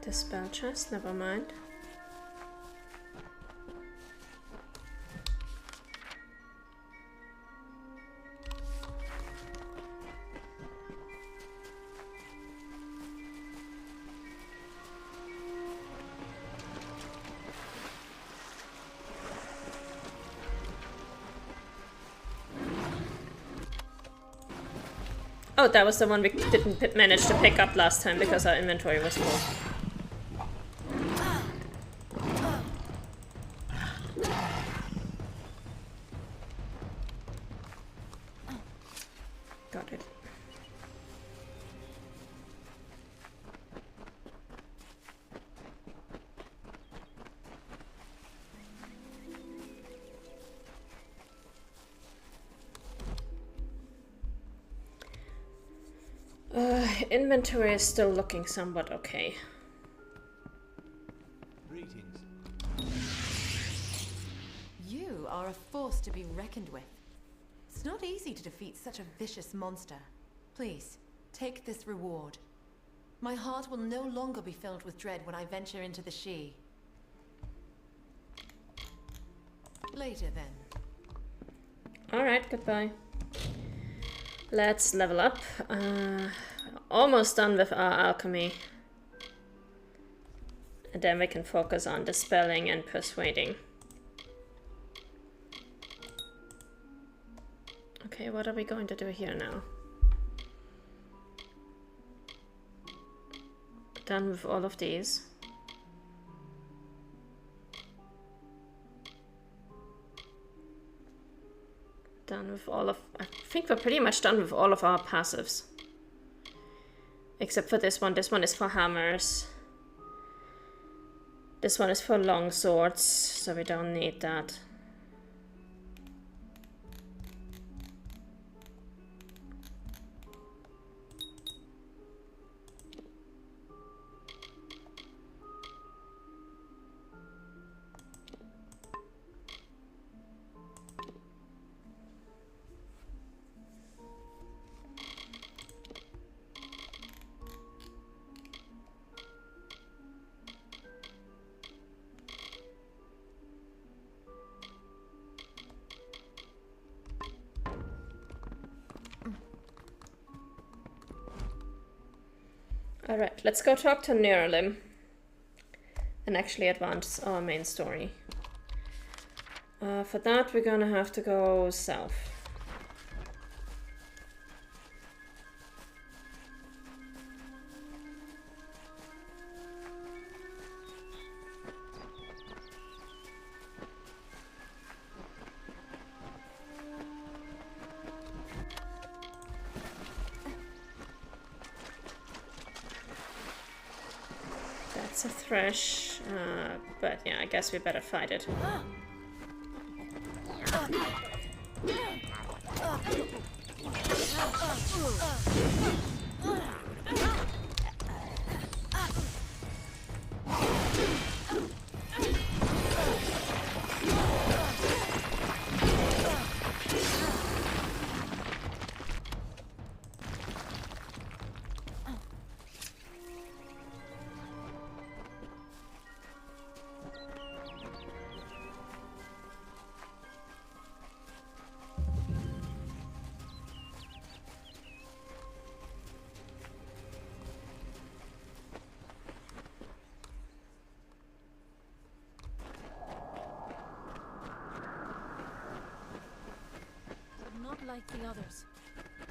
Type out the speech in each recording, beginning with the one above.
The spell chest, never mind. Oh, that was the one we didn't manage to pick up last time because our inventory was full. Got it. Inventory is still looking somewhat okay. Greetings. You are a force to be reckoned with. It's not easy to defeat such a vicious monster. Please, take this reward. My heart will no longer be filled with dread when I venture into the She. Later then. Alright, goodbye. Let's level up. Almost done with our alchemy. And then we can focus on dispelling and persuading. Okay, what are we going to do here now? Done with all of these. Done with all of... I think we're pretty much done with all of our passives. Except for this one. This one is for hammers. This one is for long swords, so we don't need that. Alright, let's go talk to Niralim and actually advance our main story. For that, we're gonna have to go south. That's a thresh, but yeah, I guess we better fight it. Like the others,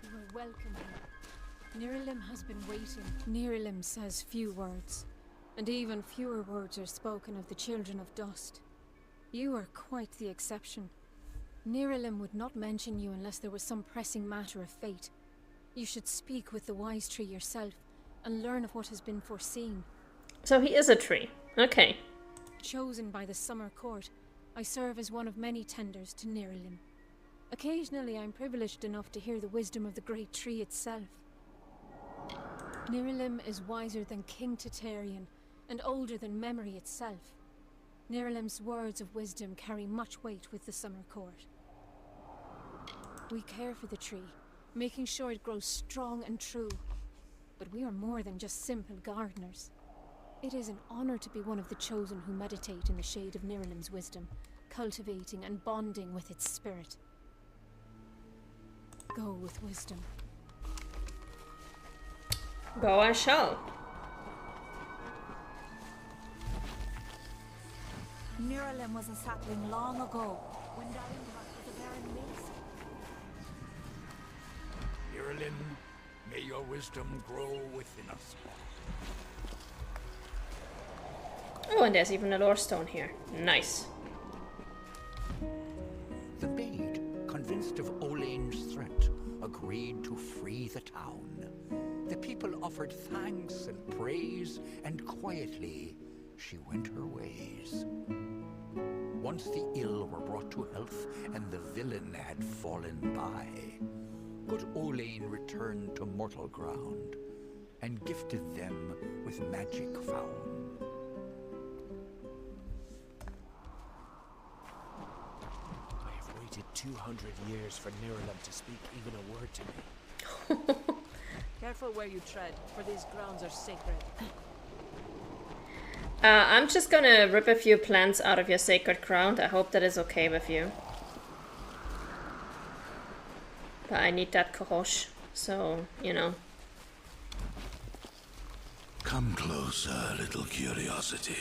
you are welcome here. Niralim has been waiting. Niralim says few words, and even fewer words are spoken of the children of dust. You are quite the exception. Niralim would not mention you unless there was some pressing matter of fate. You should speak with the wise tree yourself and learn of what has been foreseen. So he is a tree. Okay. Chosen by the Summer Court, I serve as one of many tenders to Niralim. Occasionally, I'm privileged enough to hear the wisdom of the great tree itself. Niralim is wiser than King Tatarian, and older than memory itself. Niralim's words of wisdom carry much weight with the Summer Court. We care for the tree, making sure it grows strong and true. But we are more than just simple gardeners. It is an honor to be one of the chosen who meditate in the shade of Nirilim's wisdom, cultivating and bonding with its spirit. Go with wisdom. Go I shall. Nirilim was a sapling long ago, when Dalingarth was a barren waste. Nirilim, may your wisdom grow within us. Oh, and there's even a lore stone here. Nice. The maid, convinced of Olain's threat, agreed to free the town. The people offered thanks and praise, and quietly she went her ways. Once the ill were brought to health, and the villain had fallen by, good Olain returned to mortal ground, and gifted them with magic found. I have waited 200 years for Nirilim to speak even a word to me. Careful where you tread, for these grounds are sacred. I'm just gonna rip a few plants out of your sacred ground. I hope that is okay with you. But I need that Kahosh, so, you know. Come closer, little curiosity.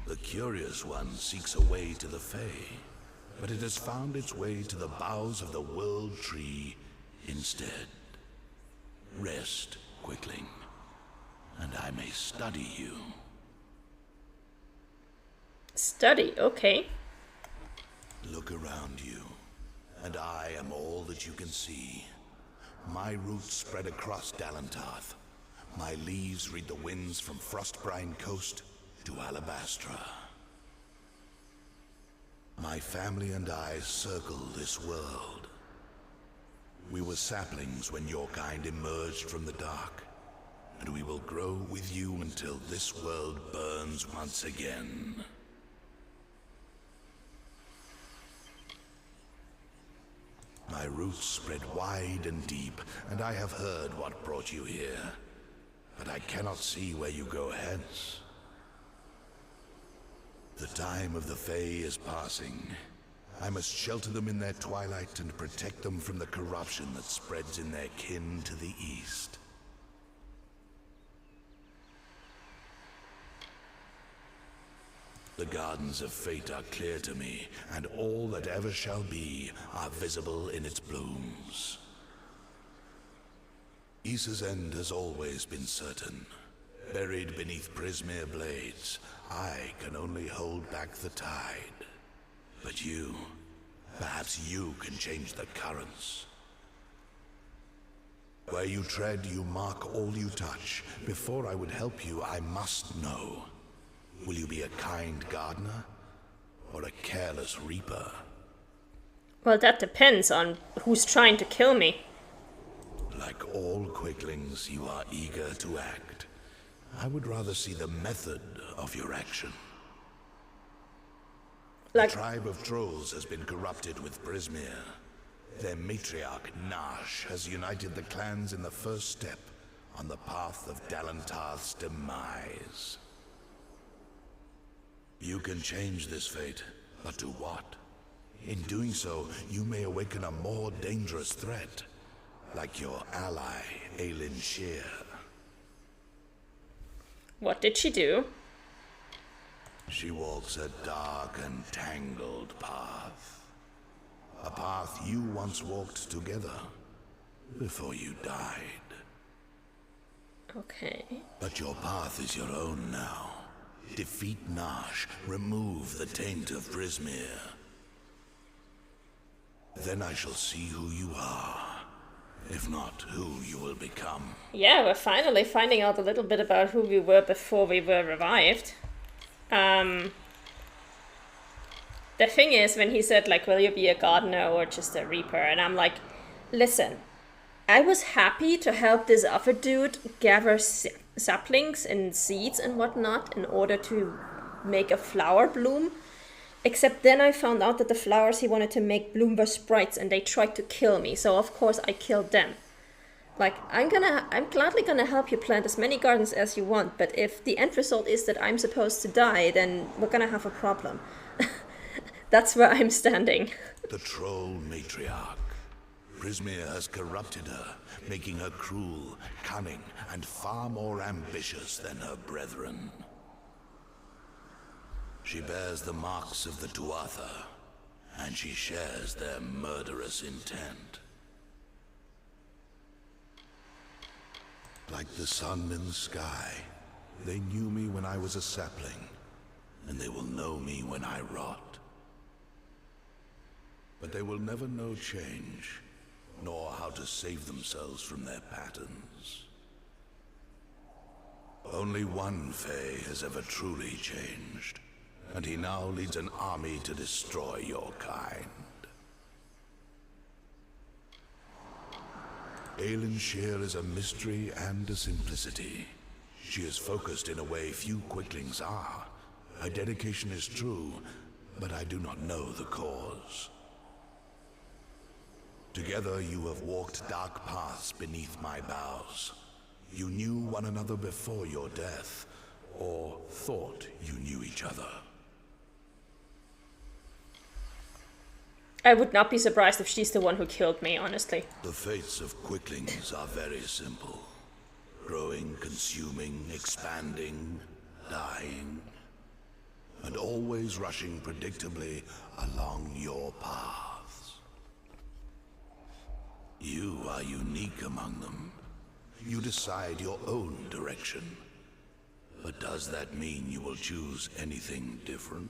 The curious one seeks a way to the Fae, but it has found its way to the boughs of the World Tree instead. Rest, Quickling, and I may study you. Study, okay. Look around you, and I am all that you can see. My roots spread across Dalantarth. My leaves read the winds from Frostbrine Coast to Alabastra. My family and I circle this world. We were saplings when your kind emerged from the dark, and we will grow with you until this world burns once again. My roots spread wide and deep, and I have heard what brought you here, but I cannot see where you go hence. The time of the Fae is passing. I must shelter them in their twilight and protect them from the corruption that spreads in their kin to the east. The gardens of fate are clear to me, and all that ever shall be are visible in its blooms. Issa's end has always been certain. Buried beneath Prismere blades, I can only hold back the tide. But you, perhaps you can change the currents. Where you tread, you mark all you touch. Before I would help you, I must know. Will you be a kind gardener, or a careless reaper? Well, that depends on who's trying to kill me. Like all quicklings, you are eager to act. I would rather see the method of your action. Like, the tribe of trolls has been corrupted with Prismere. Their matriarch, Nash, has united the clans in the first step on the path of Dalantarth's demise. You can change this fate, but to what? In doing so, you may awaken a more dangerous threat, like your ally, Aelin Shear. what did she do? She walks a dark and tangled path. A path you once walked together, before you died. Okay. But your path is your own now. Defeat Nash, remove the taint of Prismere. Then I shall see who you are. If not, who you will become. Yeah, we're finally finding out a little bit about who we were before we were revived. The thing is, when he said, like, will you be a gardener or just a reaper? And I'm like, listen, I was happy to help this other dude gather saplings and seeds and whatnot in order to make a flower bloom. Except then I found out that the flowers he wanted to make bloom were sprites and they tried to kill me, so of course I killed them. Like, I'm gladly gonna help you plant as many gardens as you want, but if the end result is that I'm supposed to die, then we're gonna have a problem. That's where I'm standing. The troll matriarch. Prismir has corrupted her, making her cruel, cunning, and far more ambitious than her brethren. She bears the marks of the Tuatha, and she shares their murderous intent. Like the sun in the sky, they knew me when I was a sapling, and they will know me when I rot. But they will never know change, nor how to save themselves from their patterns. Only one Fae has ever truly changed, and he now leads an army to destroy your kind. Aelin Shear is a mystery and a simplicity. She is focused in a way few Quicklings are. Her dedication is true, but I do not know the cause. Together you have walked dark paths beneath my boughs. You knew one another before your death, or thought you knew each other. I would not be surprised if she's the one who killed me, honestly. The fates of Quicklings are very simple. Growing, consuming, expanding, dying, and always rushing predictably along your paths. You are unique among them. You decide your own direction. But does that mean you will choose anything different?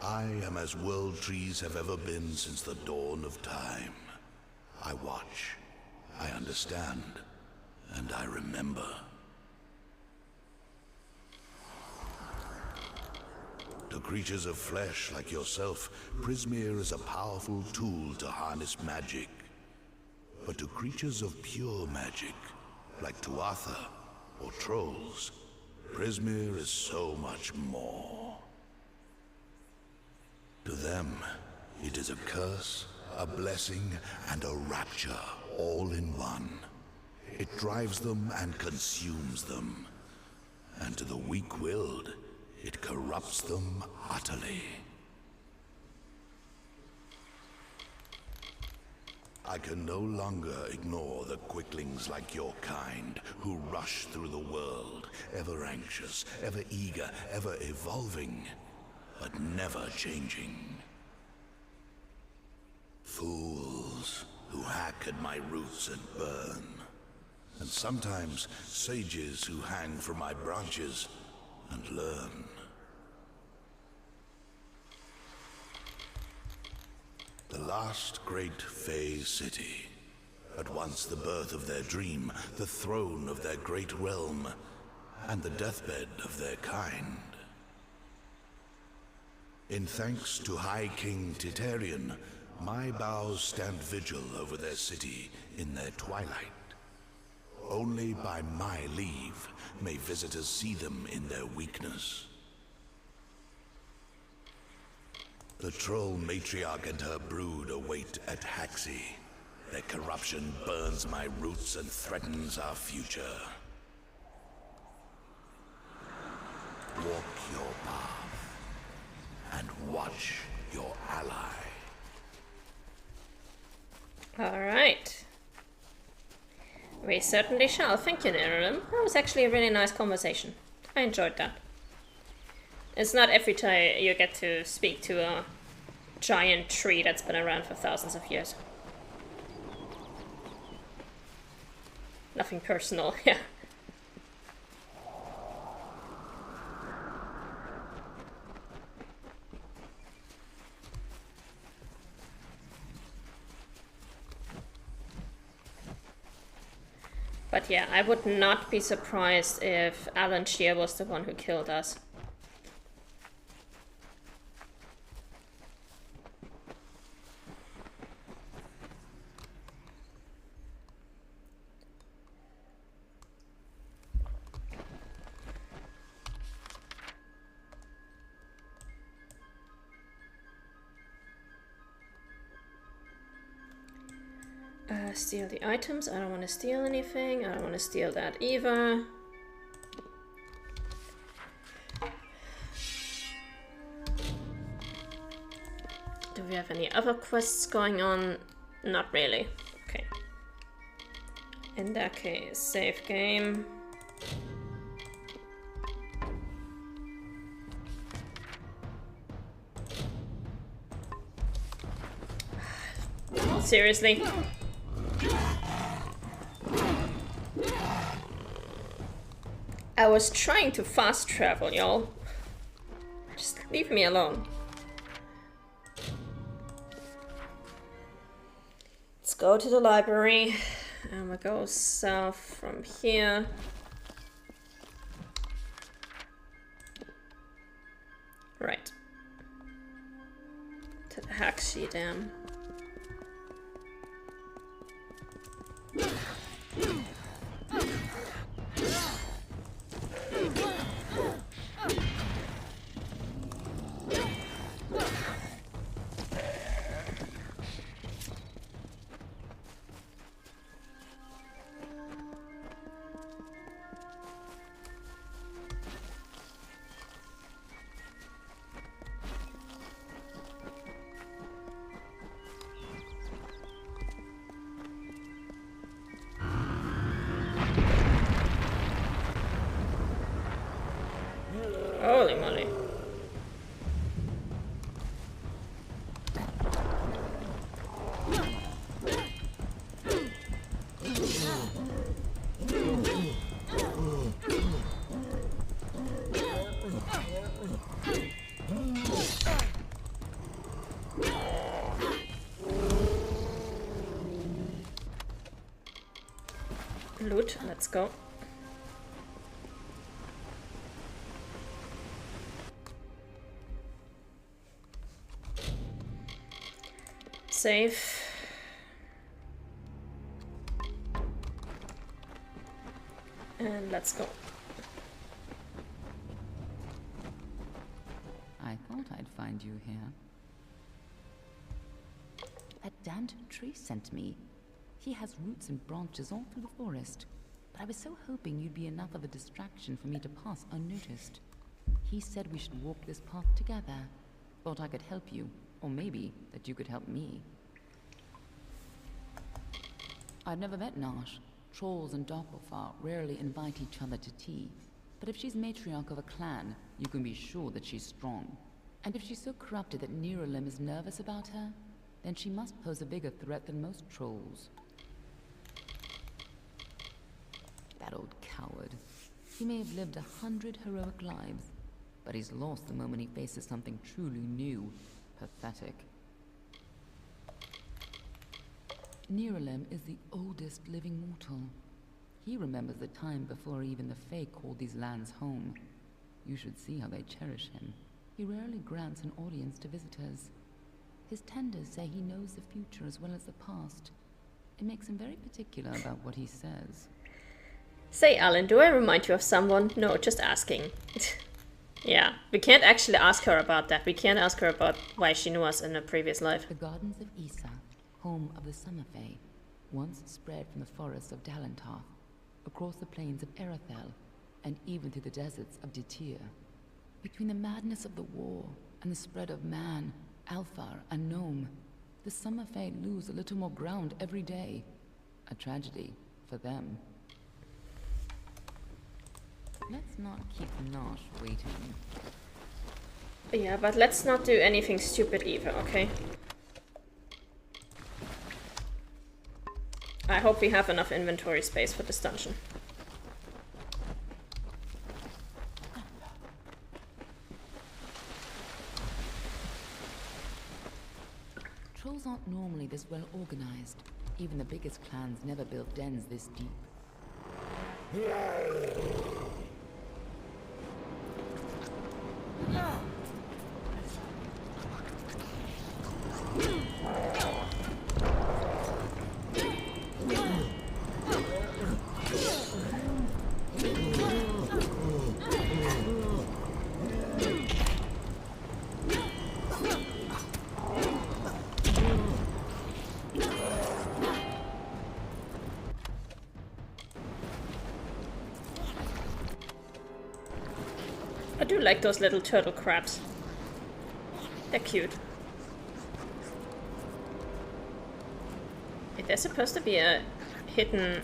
I am as world trees have ever been since the dawn of time. I watch, I understand, and I remember. To creatures of flesh like yourself, Prismir is a powerful tool to harness magic. But to creatures of pure magic, like Tuatha or trolls, Prismir is so much more. To them, it is a curse, a blessing, and a rapture all in one. It drives them and consumes them. And to the weak-willed, it corrupts them utterly. I can no longer ignore the Quicklings like your kind, who rush through the world, ever anxious, ever eager, ever evolving, but never changing. Fools who hack at my roots and burn. And sometimes sages who hang from my branches and learn. The last great Fae city, at once the birth of their dream, the throne of their great realm, and the deathbed of their kind. In thanks to High King Titarian, my boughs stand vigil over their city in their twilight. Only by my leave may visitors see them in their weakness. The troll matriarch and her brood await at Haxi. Their corruption burns my roots and threatens our future. Walk your path and watch your ally. Alright. We certainly shall. Thank you, Nerim. That was actually a really nice conversation. I enjoyed that. It's not every time you get to speak to a giant tree that's been around for thousands of years. Nothing personal, yeah. But yeah, I would not be surprised if Alan Shear was the one who killed us. Steal the items. I don't want to steal anything. I don't want to steal that either. Do we have any other quests going on? Not really. Okay. In that case, save game. Seriously? I was trying to fast travel, y'all. Just leave me alone. Let's go to the library. And we'll go south from here. Right. To the Haxi Dam. Holy moly. Loot, let's go. Save. And let's go. I thought I'd find you here. That damned tree sent me. He has roots and branches all through the forest. But I was so hoping you'd be enough of a distraction for me to pass unnoticed. He said we should walk this path together. Thought I could help you, or maybe that you could help me. I've never met Nash. Trolls and Doppelfar rarely invite each other to tea. But if she's matriarch of a clan, you can be sure that she's strong. And if she's so corrupted that Niralim is nervous about her, then she must pose a bigger threat than most trolls. That old coward. He may have lived 100 heroic lives, but he's lost the moment he faces something truly new. Pathetic. Niralim is the oldest living mortal. He remembers the time before even the Fae called these lands home. You should see how they cherish him. He rarely grants an audience to visitors. His tenders say he knows the future as well as the past. It makes him very particular about what he says. Say, Alan, do I remind you of someone? No, just asking. Yeah, we can't actually ask her about that. We can't ask her about why she knew us in a previous life. The Gardens of Issa, home of the Summer Fae, once spread from the forests of Dalantarth, across the plains of Erethel, and even through the deserts of Ditir. Between the madness of the war and the spread of man, Alfar, and Gnome, the Summer Fae lose a little more ground every day. A tragedy for them. Let's not keep Nosh waiting. Yeah, but let's not do anything stupid either, okay? I hope we have enough inventory space for this dungeon. Trolls aren't normally this well organized. Even the biggest clans never built dens this deep. I do like those little turtle crabs. They're cute. Wait, there's supposed to be a hidden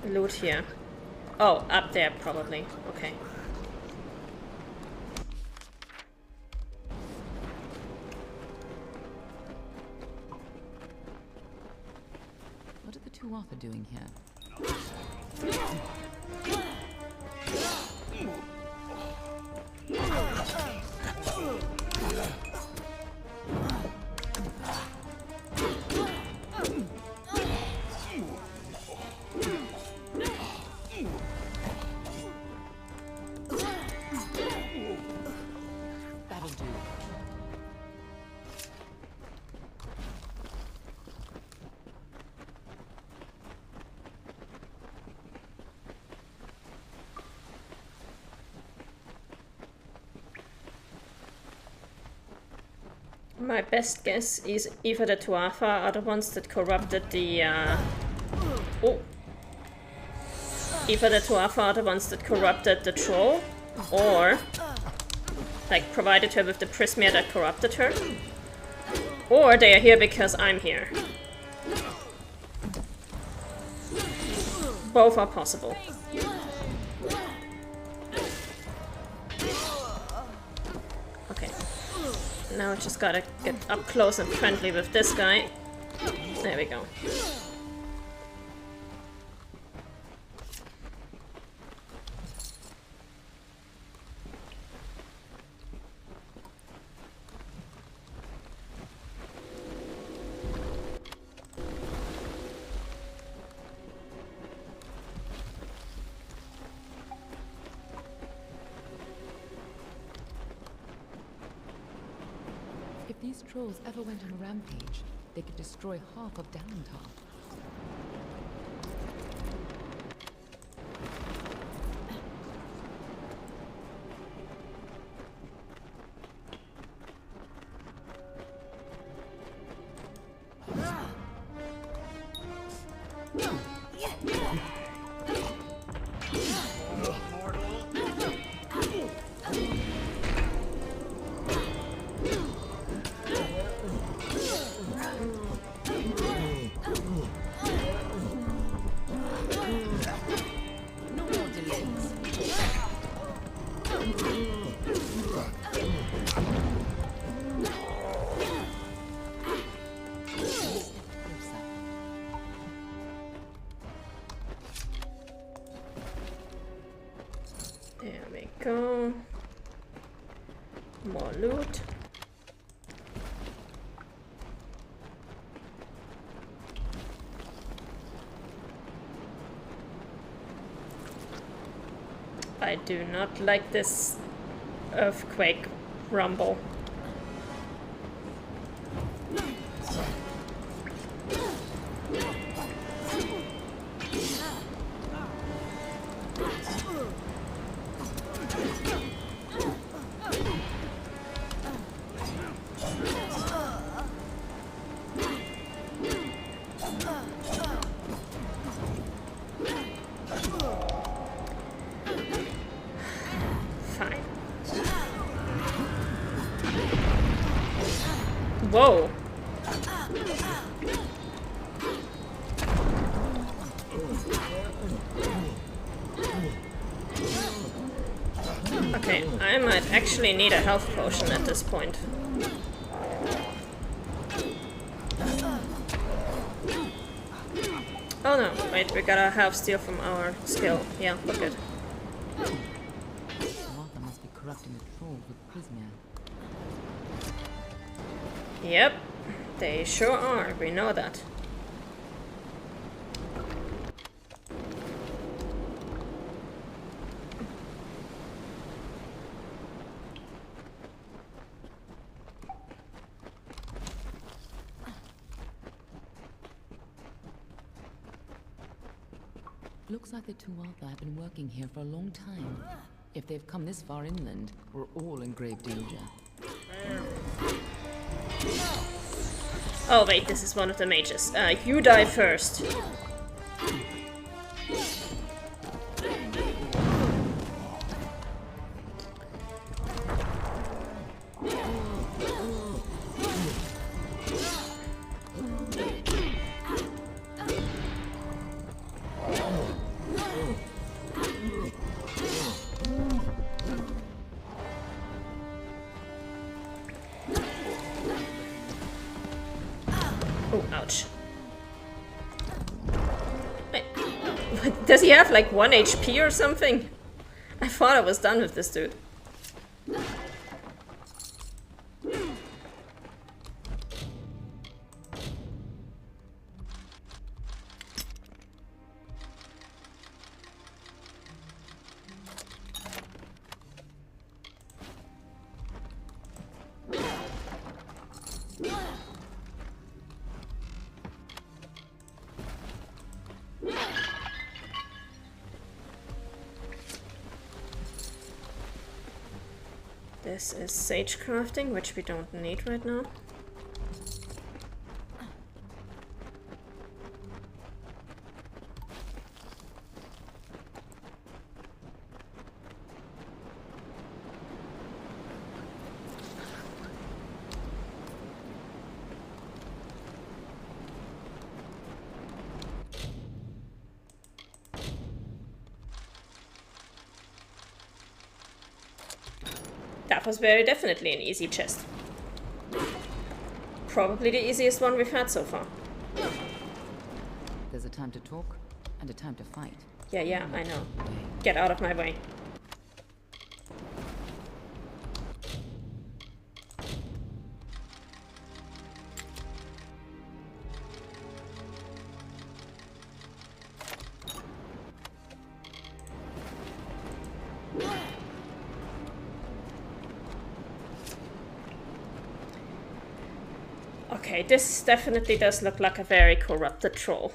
loot here. Oh, up there probably. Okay. What are the two Arthur doing here? That'll do. My best guess is either the Tuatha are the ones that corrupted the, oh! Either the Tuatha are the ones that corrupted the troll, or, like, provided her with the prismia that corrupted her, or they are here because I'm here. Both are possible. Okay. Now I just gotta get up close and friendly with this guy. There we go. If these trolls ever went on a rampage, they could destroy half of Dalentar. There we go. More loot. I do not like this earthquake rumble. Fine. Whoa. Okay, I might actually need a health potion at this point. Oh no, wait, we got a half steal from our skill. Yeah, we're good. Martha must be corrupting the trolls with Prismia. Yep, they sure are, we know that. Looks like the Tuatha have been working here for a long time. If they've come this far inland, we're all in grave danger. Oh wait, this is one of the mages. You die first. Oh, ouch. Wait, does he have like 1 HP or something? I thought I was done with this dude. This is sage crafting, which we don't need right now. That was very definitely an easy chest. Probably the easiest one we've had so far. There's a time to talk and a time to fight. Yeah, I know. Get out of my way. Okay, this definitely does look like a very corrupted troll.